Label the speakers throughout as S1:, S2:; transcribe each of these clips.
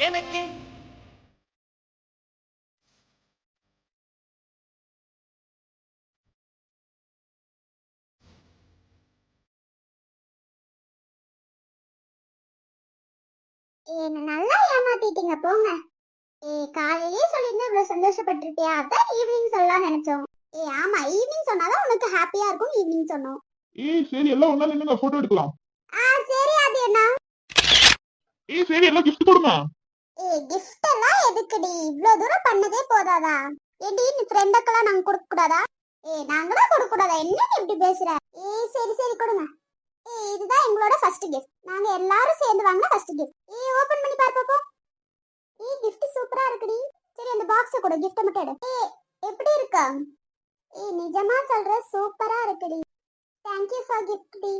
S1: எனக்கு
S2: என்ன நல்லா ஏமாத்திட்டீங்க போங்க. காலையிலேயே சொல்லியிருந்தா இவ்வளவு சந்தோஷப்பட்டிருப்பியா? அதான் ஈவினிங் சொல்லலாம் நினைச்சோம். ஆமா, ஈவினிங் சொன்னாதான் உனக்கு ஹாப்பியா இருக்கும். ஈவினிங் சொன்னோம்.
S3: சரி எல்லாம் ஒண்ணா நின்னுங்க போட்டோ எடுக்கலாம்.
S2: சரி, அது என்ன?
S3: சரி எல்லாம் கிஃப்ட் கொடுங்க.
S2: கிஃப்ட் எல்லாம் எதுக்குடி? இவ்வளவு தூரம் பண்ணதே போதாதா? ஏடி நீ ஃப்ரெண்டுக்கெல்லாம் நாங்க கொடுக்க கூடாதா? நாங்க தான் கொடுக்க கூடாதா? என்ன நீ இப்படி பேசுற? சரி சரி கொடுங்க. இதுதான் எங்களோட ஃபர்ஸ்ட் கிஃப்ட். நாங்க எல்லாரும் சேர்ந்து வாங்கின ஃபர்ஸ்ட் கிஃப்ட். ஓபன் பண்ணி பாரு பாப்போம். கிஃப்ட் சூப்பரா இருக்குடி. சரி அந்த பாக்ஸ கொடு, கிஃப்ட் மட்டும் எடு. எப்படி இருக்கா? நிஜமா சொல்ற, சூப்பரா இருக்குடி. Thank you for gift டி.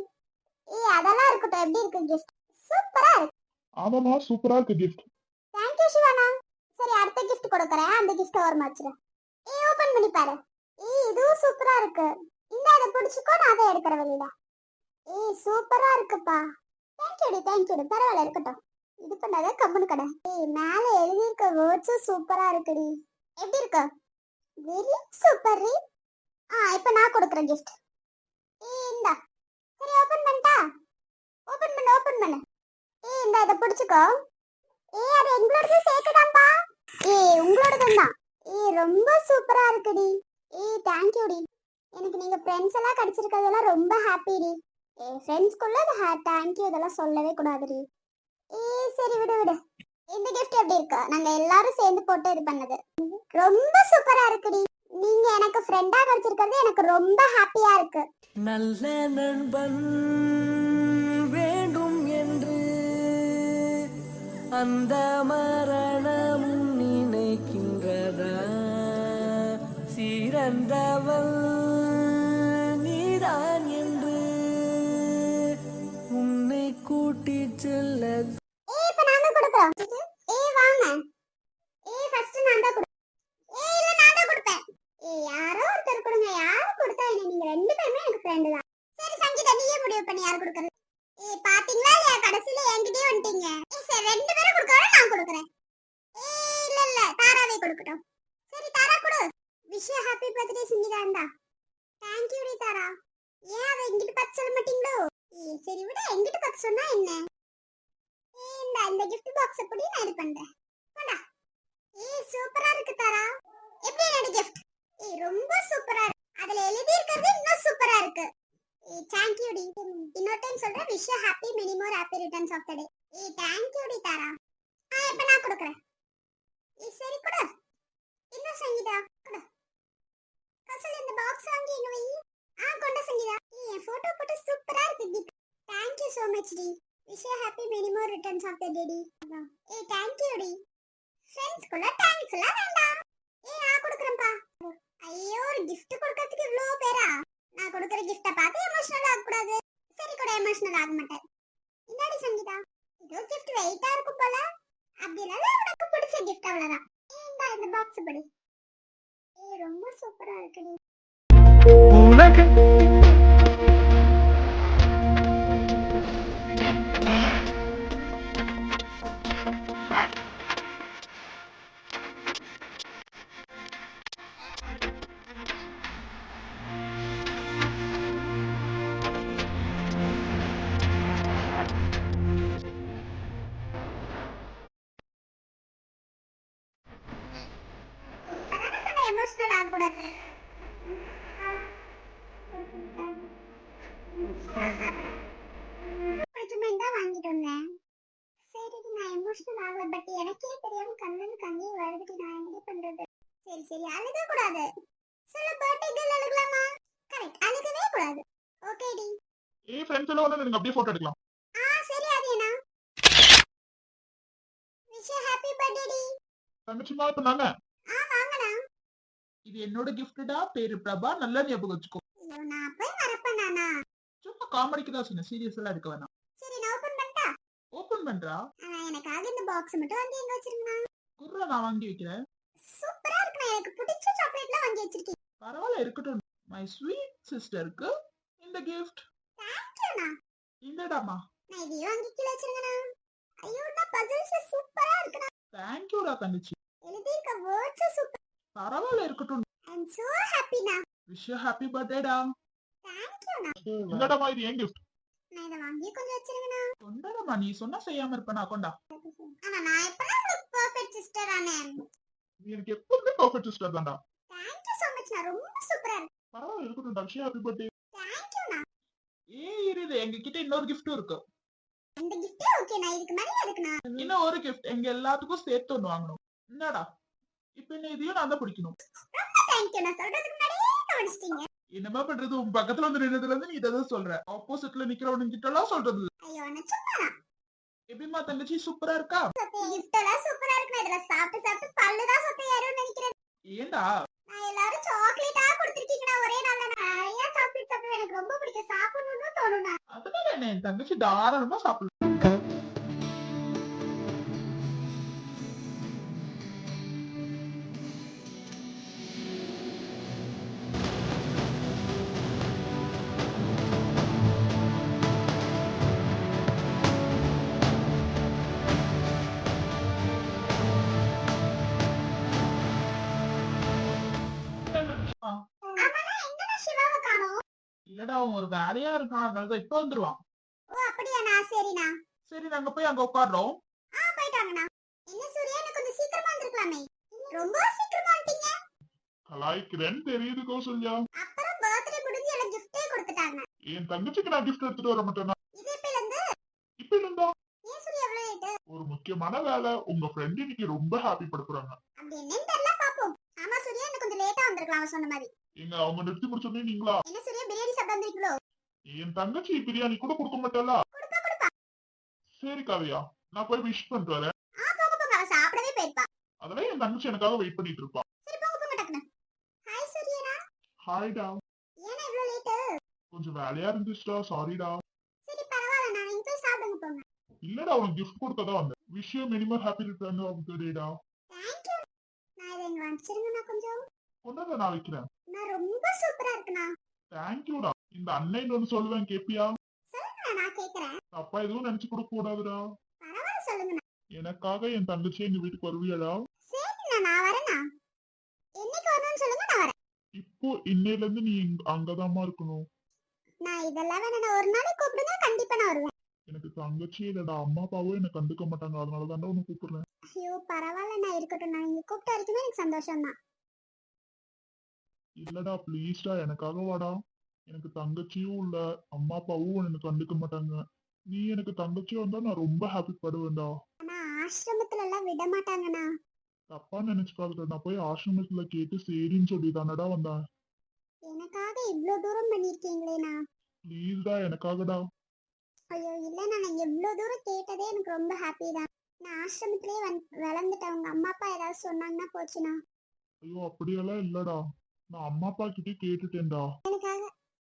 S2: அதெல்லாம் இருக்கட்டும், எப்படி இருக்கு gift? சூப்பரா இருக்கு.
S3: ஆமாமா சூப்பரா இருக்கு கிஃப்ட்.
S2: Thank you Siwana. சரி அடுத்த gift கொடுக்கறேன், அந்த gift ஓரமா வச்சிரு. ஓபன் பண்ணி பாரு. இதுவும் சூப்பரா இருக்கு. இந்த அத பிடிச்சுக்கோ, நான் அதை எடுக்கற வெளியில. சூப்பரா இருக்குப்பா. Thank you டி, thank you டி. பரவாயில்ல இருக்கட்டும். இது பண்ணாத கம்முனு கடை. மேல எழுதி இருக்க வேர்ட்ஸும் சூப்பரா இருக்குடி. எப்படி இருக்கு? வெரி சூப்பர் ரி. இப்போ நான் கொடுக்கறேன் gift. இந்தா. சரி ஓபன் பண்ணிட்டா? ஓபன் பண்ணு, ஓபன் பண்ணு. இந்த இத பிடிச்சுக்கோ. அது எங்களோடது சேர்த்துதான்ப்பா. உங்களோடது தான். ரொம்ப சூப்பரா இருக்குடி. தேங்க் யூ டி. எனக்கு நீங்க ஃப்ரெண்ட்ஸ் எல்லாம் கிடைச்சிருக்கிறதெல்லாம் ரொம்ப ஹாப்பி டி. ஃப்ரெண்ட்ஸ்க்குள்ள தேங்க் யூ இதெல்லாம் சொல்லவே கூடாதுடி. சரி விடு விடு. இந்த gift எப்படி இருக்கு? நாங்க எல்லாரும் சேர்ந்து போட்டு இது பண்ணது. ரொம்ப சூப்பரா இருக்குடி. நீங்க எனக்கு ஃப்ரெண்டா கிடைச்சிருக்கிறது எனக்கு ரொம்ப ஹாப்பியா இருக்கு.
S1: நல்ல நண்பன் வேண்டும் என்று அந்த மரணமும் நினைக்கின்றதா? சிறந்தவள் நீதான் என்று உன்னை கூட்டிச் செல்ல.
S2: இப்ப நாங்க கொடுக்கிறோம். வாங்க. ஃபர்ஸ்ட் நான் தான் இல்ல நான் தான் கொடுப்பேன். யாரோ ஒருத்தர் கொடுங்க. யாரு கொடுத்தா என்ன? நீங்க ரெண்டு பேருமே எனக்கு ஃப்ரெண்ட் தான். சரி சங்கீதா, நீயே முடிவு பண்ணி யார் கொடுக்கறது. பாத்தீங்களா இல்லையா, கடைசில என்கிட்டயே வந்துட்டீங்க. சரி ரெண்டு பேரும் கொடுக்கறோம், நான் கொடுக்கறேன். இல்ல இல்ல தாராவே கொடுக்கட்டும். சரி தாரா கொடு. விஷ் யூ ஹாப்பி பர்த்டே சங்கீதாண்டா. தேங்க் யூ டி தாரா. ஏன் அதை எங்கிட்ட பார்த்து சொல்ல மாட்டீங்களோ? சரி விட, எங்கிட்ட பார்த்து சொன்னா என்ன? இந்த gift box படி நான் இது பண்றேன். போடா. சூப்பரா இருக்கு தாரா. எப்படி என்னோட gift? ரொம்ப சூப்பரா இருக்கு. அதுல எழுதி இருக்கிறது இன்னும் சூப்பரா இருக்கு. thank you டி. இன்னொரு டைம் சொல்றேன், wish you happy many more happy returns of the day. thank you டி தாரா. இப்ப நான் கொடுக்கறேன். சரி கொடு. இன்னும் சங்கீதா கொடு. கசல் இந்த பாக்ஸ் வாங்கி இங்க வை. கொண்ட சங்கீதா. என் போட்டோ போட்டு சூப்பரா இருக்கு. thank you so much டி. wish you happy many more returns of the day டி. thank you டி. ஃப்ரெண்ட்ஸ் குள்ள தேங்க்ஸ் எல்லாம் வேண்டாம். நான் கொடுக்கறேன்ப்பா. ஐயோ, ஒரு gift கொடுக்கிறதுக்கு இவ்ளோ பேரா? நான் கொடுக்கிற gift பார்த்து எமோஷனல் ஆக கூடாது. சரி கூட எமோஷனல் ஆக மாட்டேன். இந்தாடி சங்கீதா. இது gift வெயிட்டா இருக்கும் போல. அப்படினால உனக்கு பிடிச்ச gift அவ்வளவுதான். இந்த பாக்ஸ் படி. ரொம்ப சூப்பரா இருக்குடி.
S3: உனக்கு
S2: எமோஷனல் ஆக கூடாது. வாங்கிட்டு வந்தேன். சரி நான் எமோஷனல் ஆகல, பட் எனக்கே தெரியாம கண்ணன் கண்ணி வருதுடி. நான் என்ன பண்றது? சரி சரி அழுக கூடாது. சொல்ல பர்த்டே கேர்ள் அழுகலாமா? கரெக்ட், அழுகவே கூடாது. Okay D.
S3: ஃப்ரெண்ட்ஸ் எல்லாம் வந்து நீங்க அப்படியே போட்டோ எடுக்கலாம்.
S2: சரி அது என்ன? விஷ் யூ ஹாப்பி பர்த்டே டி.
S3: தங்கச்சிமா இப்ப நாங்க
S2: வாங்கடா.
S3: இது என்னோட கிஃப்ட்டா, பேரு பிரபா, நல்லா ஞாபகம் வச்சுக்கோ.
S2: நான் போய் வரப்பேனானா?
S3: சும்மா காமெடிக்கு தான் சொன்னேன், சீரியஸ் எல்லாம் எடுக்க வேணாம்.
S2: சரி நான் ஓபன் பண்ணிட்டா?
S3: ஓபன் பண்றா?
S2: எனக்காக இந்த பாக்ஸ் மட்டும் வாங்கி எங்க வச்சிருக்கா?
S3: குர்ரா நான் வாங்கி வைக்கிறேன்.
S2: சூப்பரா இருக்கு. எனக்கு பிடிச்ச சாக்லேட்லாம் வாங்கி வச்சிருக்கீங்க.
S3: பரவாயில்ல இருக்கட்டும். மை ஸ்வீட் சிஸ்டருக்கு இந்த கிஃப்ட்.
S2: Thank you.
S3: இந்தடாமா.
S2: நான் இதையும் வாங்கி கீழ வச்சிருங்கண்ணா. ஐயோ, நான் பசில்ஸ் சூப்பரா இருக்குடா.
S3: தேங்க்யூடா தங்கச்சி.
S2: எழுதியிருக்க வேர்ட்ஸ் சூப்பர்.
S3: பரவாயில்ல இருக்கட்டும்.
S2: ஐ அம் சோ ஹாப்பினா.
S3: விஷ் யூ ஹாப்பி பர்த்டேடா.
S2: தேங்க்யூண்ணா.
S3: இந்தடா இது ஏன் கிஃப்ட்.
S2: நான் இதை வாங்கி கொஞ்சம் வச்சிருங்கண்ணா.
S3: கொண்டாடமா, நீ சொன்னா செய்யாம இருப்பேனா? கொண்டா.
S2: ஆனா நான் எப்பதான் உங்களுக்கு பெர்ஃபெக்ட் சிஸ்டர் ஆனேன்.
S3: நீ எனக்கு எப்பவுமே பெர்ஃபெக்ட் சிஸ்டர் தான்டா.
S2: Thank you so much. நான் ரொம்ப சூப்பரா இருக்கு.
S3: பரவாயில்ல இருக்கட்டும். Wish you happy birthday.
S2: தேங்க்யூண்ணா.
S3: இரு எங்க கிட்ட இன்னொரு கிஃப்டும் இருக்கு.
S2: இந்த கிஃப்ட் ஓகேண்ணா. இதுக்கு மேல எதுக்குண்ணா?
S3: இன்னும் ஒரு கிஃப்ட் எங்க எல்லாத்துக்கும் சேர்த்து ஒண்ணு வாங்கணும். என்னடா இப்ப என்ன இதையும் நான் தான் பிடிக்கணும்.
S2: ரொம்ப தேங்க்யூண்ணா. சொல்றதுக்கு முன்னாடியே கவனிச்சிட்டீங்க.
S3: என்னமா பண்றது, உன் பக்கத்துல வந்து நின்னதுல இருந்து நீ இதான் சொல்ற. ஆப்போசிட்ல நிக்கிறவனு கிட்ட எல்லாம் சொல்றது.
S2: ஐயோ நான் சும்மா.
S3: எப்படிமா தங்கச்சி சூப்பரா இருக்கா?
S2: கிஃப்ட் எல்லாம் சூப்பரா இருக்கு. இதுல சாப்பிட்டு சாப்பிட்டு பல்லு தான் சொத்தை ஏறும்னு நினைக்கிறேன்.
S3: ஏண்டா
S2: நான் எல்லாரும் சாக்லேட்டா கொடுத்துருக்கீங்கண்ணா ஒரே நாள்ல. நான் நிறைய சாக்லேட் சாப்பிடுவேன். எனக்கு ரொம்ப பிடிக்கும். சாப்பிடணும்னு தோணுண்ணா.
S3: அதனால என்ன, என் தங்கச்சி தாராளமா சாப்பிடலாம்.
S2: ஆமாண்ணா. எங்கண்ணா சிவாவை காணோம்?
S3: இல்லடா அவன் ஒரு வேலையா இருக்கான், அதனாலதான் இப்ப வந்துருவான்.
S2: ஓ அப்படியாண்ணா. சரிண்ணா.
S3: சரி நாங்க போய் அங்க உட்காடுறோம்.
S2: போயிட்டாங்கண்ணா. என்ன சூர்யா, எனக்கு கொஞ்சம் சீக்கிரமா வந்திருக்கலாமே. ரொம்ப சீக்கிரமா வந்துட்டீங்க.
S3: கலாய்க்கிறேன்னு தெரியுது கௌசல்யா.
S2: அப்புறம் பர்த்டே முடிஞ்சு எனக்கு கிஃப்டே கொடுத்துட்டாங்க.
S3: என் தங்கச்சிக்கு நான் கிஃப்ட் எடுத்துட்டு வர மாட்டேனா?
S2: இது எப்பல இருந்து?
S3: இப்ப இருந்தா
S2: ஏன் சூர்யா எவ்வளவு லேட்?
S3: ஒரு முக்கியமான வேலை. உங்க ஃப்ரெண்ட் இன்னைக்கு ரொம்ப ஹாப்பி படுத்துறாங்க.
S2: அப்படி என்னன்னு தெரியல, பாப்போம். ஆமா சூர்யா, எனக்கு கொஞ்சம் லேட்டா வந்திருக்கலாம் அவ சொன்ன மாதிரி.
S3: எங்க அவங்க நிறுத்தி முடிச்சோன்னே நீங்களா?
S2: என்ன சூர்யா, பிரியாணி சாப்பிட வந்திருக்கீங்களோ?
S3: என் தங்கச்சி பிரியாணி கூட கொடுக்க மாட்டாளா?
S2: கொடுப்பா கொடுப்பா.
S3: சரி காவியா, நான் போய் விஷ் பண்ணிட்டு வரேன்.
S2: போங்க போங்க. அவ சாப்பிடவே போயிருப்பா.
S3: அதெல்லாம் என் தங்கச்சி எனக்காக வெயிட் பண்ணிட்டு இருப்பா.
S2: சரி போங்க போங்க டக்குனு. ஹாய் சூர்யாண்ணா.
S3: ஹாய்டா.
S2: ஏன்னா இவ்வளவு லேட்?
S3: கொஞ்சம் வேலையா இருந்துச்சுடா, சாரிடா.
S2: சரி பரவாயில்ல. நீங்க போய் சாப்பிடுங்க போங்க.
S3: இல்லடா உனக்கு கிஃப்ட் கொடுக்கதான் வந்தேன். Wish you minimum happy return of the டேடா.
S2: தேங்க்யூ. நான் இதை இங்க வச்சிருங்கண்ணா கொஞ்சம்.
S3: கொண்டாட நான் வைக்கிறேன்.
S2: நான் ரொம்ப சூப்பரா இருக்குண்ணா.
S3: தேங்க்யூடா. இந்த அண்ணன் ஒன்னு சொல்லுவேன் கேப்பியா?
S2: சொல்லுங்கண்ணா, நான் கேக்குறேன்.
S3: தப்பா எதுவும் நினைச்சு கொடுக்க கூடாதுடா.
S2: பரவாயில்ல சொல்லுங்கண்ணா.
S3: எனக்காக என் தங்கச்சி எங்க வீட்டுக்கு வருவியாடா?
S2: சரிண்ணா, நான் வரேண்ணா. என்னைக்கு வரணும்னு சொல்லுங்க, நான் வரேன்.
S3: இப்போ இன்னையில இருந்து நீ அங்கதாம்மா இருக்கணும்.
S2: நான் இதெல்லாம் வேணா, ஒரு நாளைக்கு கூப்பிடுங்க, கண்டிப்பா நான் வருவேன்.
S3: எனக்கு தங்கச்சி இல்லடா, அம்மா அப்பாவும் என்ன கண்டுக்க மாட்டாங்க, அதனாலதான்டா உன்னை கூப்பிடுறேன்.
S2: ஐயோ பரவாயில்ல, நான் இருக்கட்டும். நான் நீங்க கூப்பிட்ட வரைக்குமே எனக்கு சந்தோஷம் தான்.
S3: இல்லடா ப்ளீஸ்டா, எனக்காக வாடா. எனக்கு தங்கச்சியும் இல்ல, அம்மா அப்பாவும் என்ன கண்டுக்க மாட்டாங்க. நீ எனக்கு தங்கச்சியும் வந்தா நான் ரொம்ப ஹாப்பி படுவேன்டா.
S2: ஆனா ஆசிரமத்துல எல்லாம் விட மாட்டாங்கண்ணா.
S3: தப்பா நினைச்சுக்காதடா, நான் போய் ஆசிரமத்துல கேட்டு சரின்னு சொல்லி தானடா வந்தேன்.
S2: எனக்காக இவ்ளோ தூரம் பண்ணிருக்கீங்களேண்ணா.
S3: ப்ளீஸ்டா எனக்காகடா.
S2: ஐயோ இல்லண்ணா, நான் எவ்வளவு தூரம் கேட்டதே எனக்கு ரொம்ப ஹாப்பி தான். நான் ஆசிரமத்திலேயே வளர்ந்துட்டேன். உங்க அம்மா அப்பா ஏதாவது சொன்னாங்கன்னா போச்சுண்ணா.
S3: ஐயோ அப்படியெல்லாம் இல்லடா, நான் அம்மா அப்பா கிட்டே கேட்டுட்டேன்டா.
S2: எனக்காக.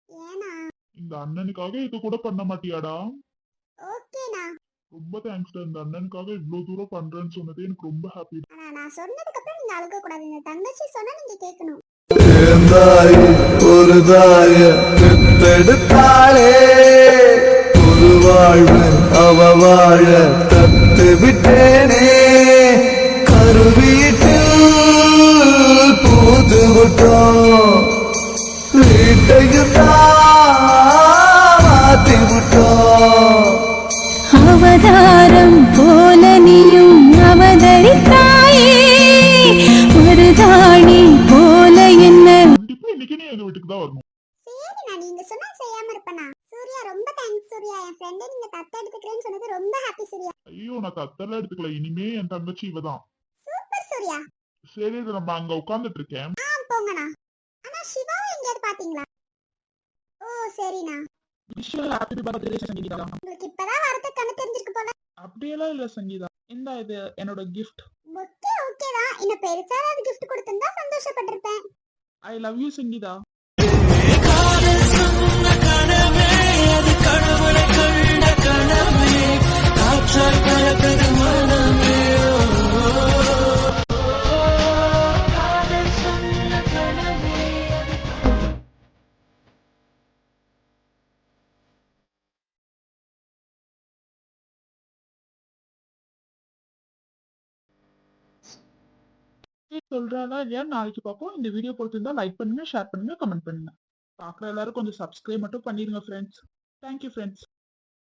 S2: ஏண்ணா?
S3: இந்த அண்ணனுக்காக இது கூட பண்ண மாட்டியாடா?
S2: ஓகேண்ணா.
S3: ரொம்ப தேங்க்ஸ்டா, இந்த அண்ணனுக்காக இவ்வளவு தூரம் பண்றேன்னு சொன்னதே எனக்கு ரொம்ப ஹாப்பி.
S2: ஆனா நான் சொன்னதுக்கு அப்புறம் நீங்க அழுக கூடாது. இந்த தங்கச்சி சொன்னா நீங்க கேட்கணும்.
S1: ஒரு தாய பெத்தெடுத்தாளே, ஒரு வாழ்வு அவ வாழ தத்து விட்டேனே, கருவீட்டில் பூத்து விட்டோம், வீட்டையும் மாத்தி விட்டோம்.
S4: அவதாரம் போல நீயும் அவதரித்தாயே, ஒரு தாணி போல என்ன.
S3: கண்டிப்பா இன்னைக்கு நீ எங்க வீட்டுக்கு தான் வரணும்.
S2: சரிண்ணா, நீங்க சொன்னா செய்யாம இருப்பேண்ணா. சூர்யா ரொம்ப தேங்க்ஸ் சூர்யா. என் ஃப்ரெண்டை நீங்க தத்த எடுத்துக்கிறேன்னு சொன்னது ரொம்ப ஹாப்பி சூர்யா.
S3: ஐயோ நான் தத்தெல்லாம் எடுத்துக்கல, இனிமே என் தங்கச்சி இவதான்.
S2: சூப்பர் சூர்யா.
S3: சரி இது நம்ம அங்க உட்கார்ந்துட்டு இருக்கேன்.
S2: போங்கண்ணா. ஆனா சிவாவை எங்கேயாவது பாத்தீங்களா? ஓ சரிண்ணா. உங்களுக்கு இப்பதான் வரது கண்ணு தெரிஞ்சிருக்கு போல.
S3: அப்படியெல்லாம் இல்ல சங்கீதா, இந்த இது என்னோட கிஃப்ட்.
S2: ஓகே ஓகேதான். இன்னும் பெருசா ஏதாவது கிஃப்ட் கொடுத்திருந்தா சந்தோஷப்பட்டிருப்பேன்.
S3: I love you Sangeetha. சொல்றாளா இல்லையா நாளைக்கு பார்ப்போம். இந்த வீடியோ பிடிச்சிருந்தா லைக் பண்ணுங்க, ஷேர் பண்ணுங்க, கமெண்ட் பண்ணுங்க. பார்க்குற எல்லாரும் கொஞ்சம் சப்ஸ்கிரைப் மட்டும் பண்ணிடுங்க ஃப்ரெண்ட்ஸ். Thank you friends.